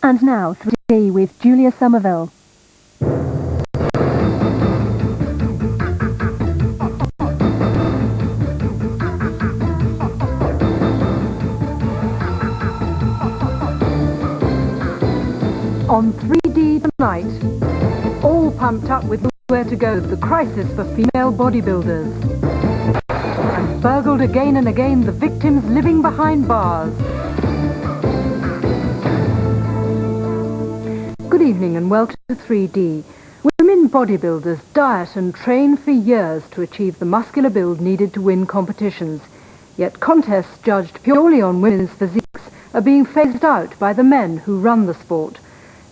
And now 3D with Julia Somerville. On 3D tonight, all pumped up with Where to Go, the crisis for female bodybuilders. And burgled again and again, the victims living behind bars. Good evening and welcome to 3D. Women bodybuilders diet and train for years to achieve the muscular build needed to win competitions. Yet contests judged purely on women's physiques are being phased out by the men who run the sport.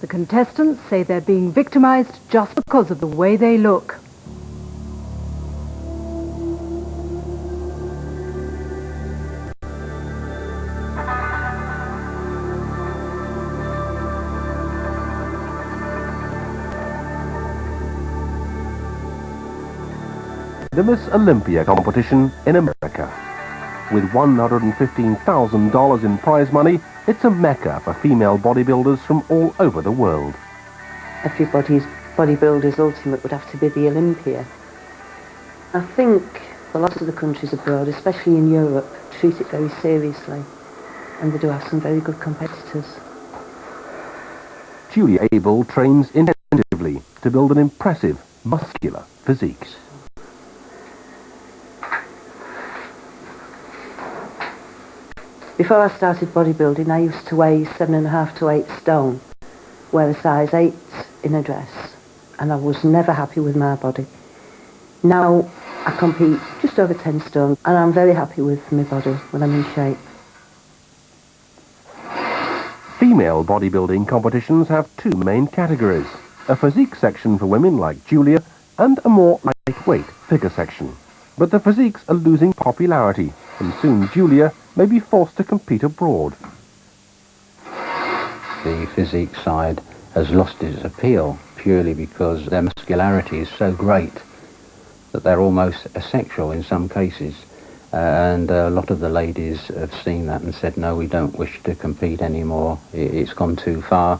The contestants say they're being victimized just because of the way they look. The Miss Olympia competition in America. With $115,000 in prize money, it's a mecca for female bodybuilders from all over the world. Everybody's bodybuilder's ultimate would have to be the Olympia. I think a lot of the countries abroad, especially in Europe, treat it very seriously, and they do have some very good competitors. Julia Abel trains intensively to build an impressive, muscular physique. Before I started bodybuilding, I used to weigh 7.5 to 8 stone, wear a size 8 in a dress, and I was never happy with my body. Now I compete just over 10 stone, and I'm very happy with my body when I'm in shape. Female bodybuilding competitions have two main categories, a physique section for women like Julia and a more lightweight figure section. But the physiques are losing popularity, and soon Julia may be forced to compete abroad. The physique side has lost its appeal purely because their muscularity is so great that they're almost asexual in some cases. And a lot of the ladies have seen that and said, no, we don't wish to compete anymore. It's gone too far.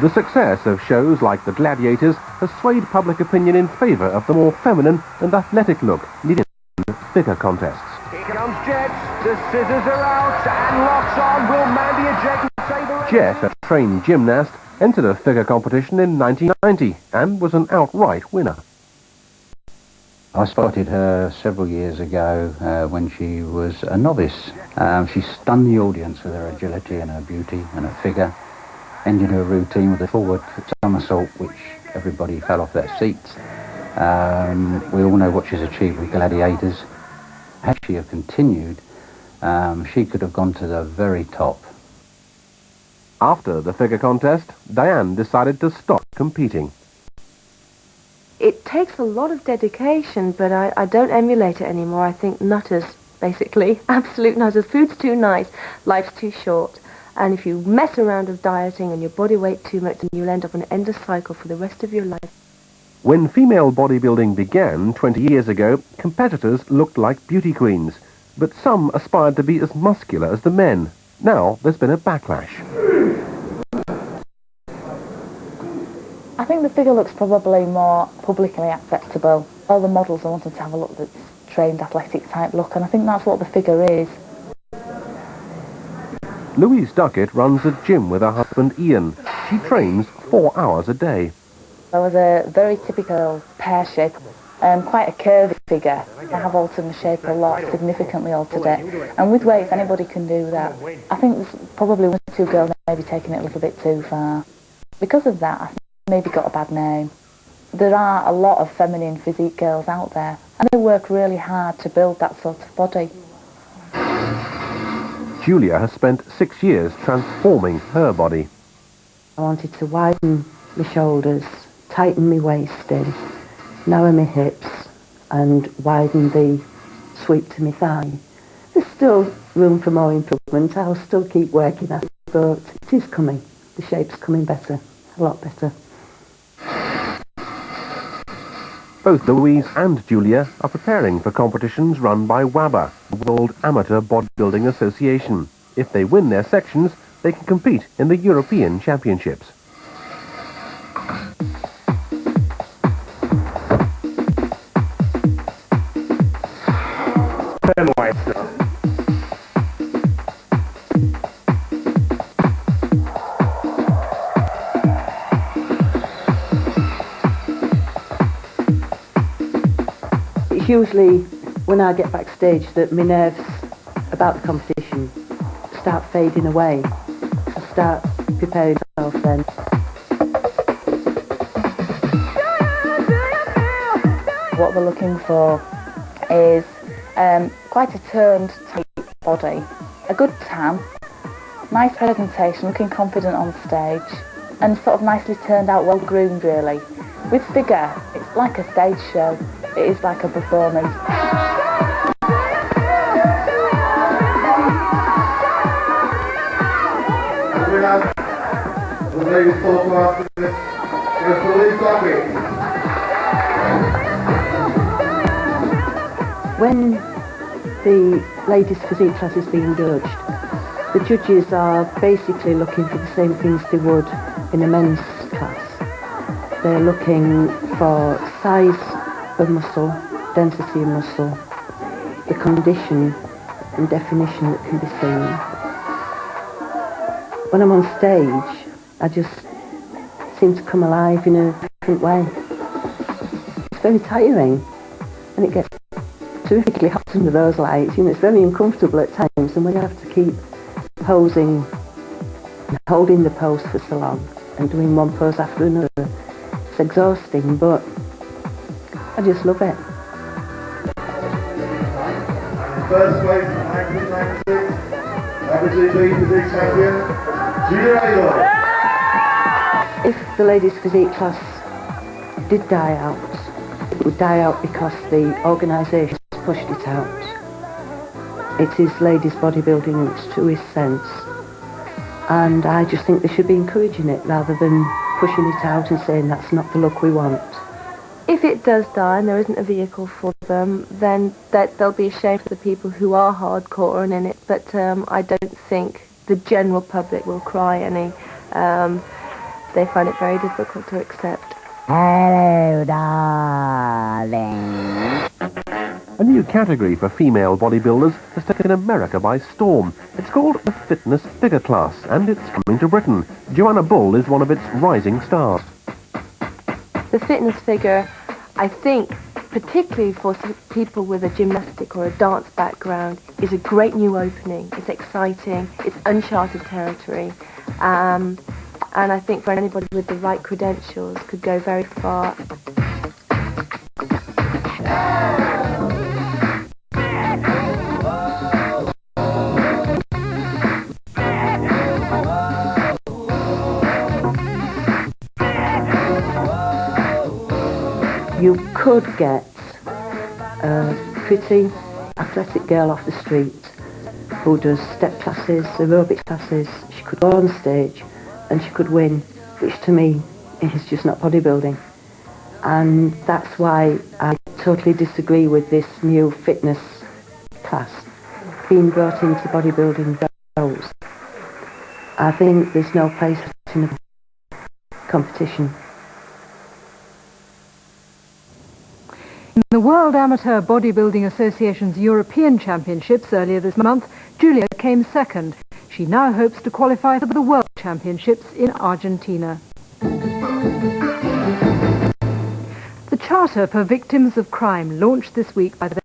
The success of shows like The Gladiators has swayed public opinion in favour of the more feminine and athletic look needed in figure contests. Here comes Jet, the scissors are out and locks on. Will Mandy eject and save the race? Jet, a trained gymnast, entered a figure competition in 1990 and was an outright winner. I spotted her several years ago when she was a novice. She stunned the audience with her agility and her beauty and her figure. Ended her routine with a forward somersault, which everybody fell off their seats. We all know what she's achieved with Gladiators. Had she have continued, she could have gone to the very top. After the figure contest, Diane decided to stop competing. It takes a lot of dedication, but I don't emulate it anymore. I think nutters, basically. Absolute nutters. Food's too nice, life's too short. And if you mess around with dieting and your body weight too much, then you'll end up on an endless cycle for the rest of your life. When female bodybuilding began 20 years ago, competitors looked like beauty queens, but some aspired to be as muscular as the men. Now there's been a backlash. I think the figure looks probably more publicly acceptable. All the models are wanting to have a look that's trained athletic type look, and I think that's what the figure is. Louise Duckett runs a gym with her husband Ian. She trains 4 hours a day. I was a very typical pear shape, quite a curvy figure. I have altered my shape a lot, significantly altered it. And with weights, anybody can do that. I think there's probably one or two girls maybe taking it a little bit too far. Because of that, I think I maybe got a bad name. There are a lot of feminine physique girls out there, and they work really hard to build that sort of body. Julia has spent 6 years transforming her body. I wanted to widen my shoulders, tighten my waist in, narrow my hips, and widen the sweep to my thigh. There's still room for more improvement. I'll still keep working at it, but it is coming. The shape's coming better, a lot better. Both Louise and Julia are preparing for competitions run by WABA, the World Amateur Bodybuilding Association. If they win their sections, they can compete in the European Championships. It's usually when I get backstage that my nerves about the competition start fading away. I start preparing myself then. What we're looking for is quite a turned, tight body, a good tan, nice presentation, looking confident on stage, and sort of nicely turned out, well groomed really. With figure, it's like a stage show. It is like a performance. When the ladies' physique class is being judged, the judges are basically looking for the same things they would in a men's class. They're looking for size of muscle, density of muscle, the condition and definition that can be seen. When I'm on stage, I just seem to come alive in a different way. It's very tiring, and it gets terrifically hot under those lights. You know, it's very uncomfortable at times, and when you have to keep posing and holding the pose for so long and doing one pose after another, it's exhausting, but I just love it. First place, 1996, WTB Physique Champion, Julia Taylor. If the ladies' physique class did die out, it would die out because the organisation pushed it out. It is ladies' bodybuilding in its truest sense, and I just think they should be encouraging it rather than pushing it out and saying that's not the look we want. If it does die and there isn't a vehicle for them, then they'll be ashamed for the people who are hardcore and in it, but I don't think the general public will cry any. They find it very difficult to accept. Hello, darling. A new category for female bodybuilders has taken America by storm. It's called the fitness figure class, and it's coming to Britain. Joanna Bull is one of its rising stars. The fitness figure, I think, particularly for people with a gymnastic or a dance background, is a great new opening. It's exciting, it's uncharted territory, and I think for anybody with the right credentials could go very far. You could get a pretty athletic girl off the street who does step classes, aerobic classes. She could go on stage and she could win, which to me is just not bodybuilding. And that's why I totally disagree with this new fitness class being brought into bodybuilding shows. I think there's no place in a competition. In the World Amateur Bodybuilding Association's European Championships earlier this month, Julia came second. She now hopes to qualify for the World Championships in Argentina. The Charter for Victims of Crime, launched this week by the